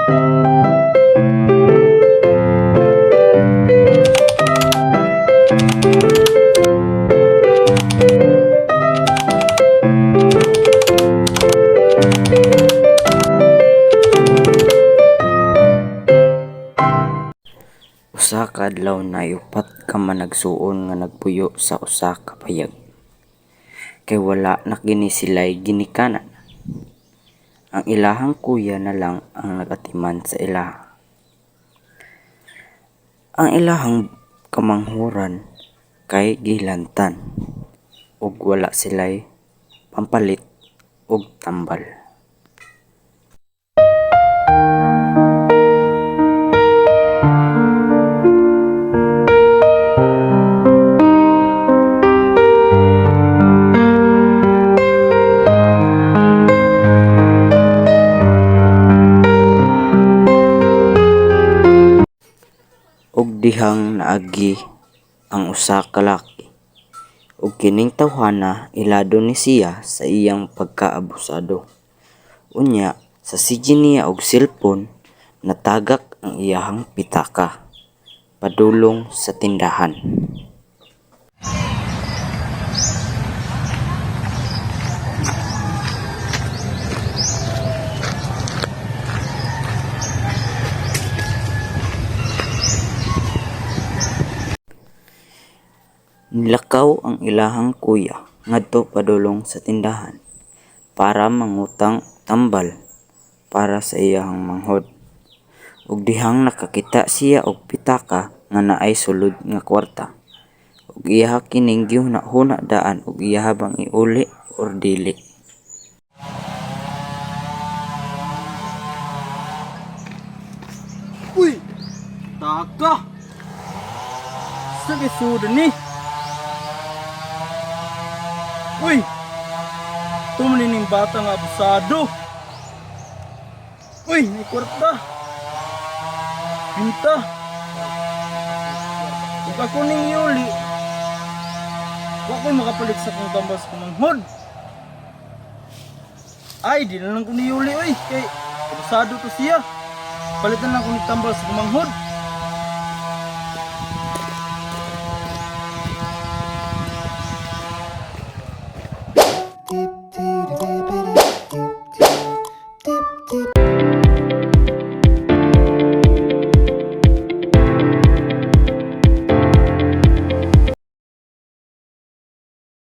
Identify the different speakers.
Speaker 1: Usa ka adlaw na upat ka managsuon nga nagpuyo sa usa ka payag. Kay wala na kini sila'y ginikanan. Ang ilahang kuya na lang ang nagatiman sa ilaha. Ang ilahang kamanghuran kay gilantan ug wala sila'y pampalit og tambal. Og dihang naagi ang usa ka laki ug kining tawhana ilado ni siya sa iyang pagkaabusado. Unya sa sige niya og cellphone natagak ang iyahang pitaka padulong sa tindahan. Nilakaw ang ilahang kuya ngadto padulong sa tindahan para mangutang tambal para sa iyang manghod. Ug dihang nakakita siya og pitaka nga naay sulod nga kwarta. Ug iyaha kining gihuna-huna daan ug iyaha bang iuli or dili.
Speaker 2: Uy! Taka! Sa gisudo ni! Uy! Tumalining bata nga abusado! Uy! May kwarta! Pinta! Kung ako ning yuli, wako makapalit sa kong tambas ko manghod. Ay, di na lang ko ni yuli, uy! Kay abusado to siya! Palitan lang ko ni tambal sa kumanghod.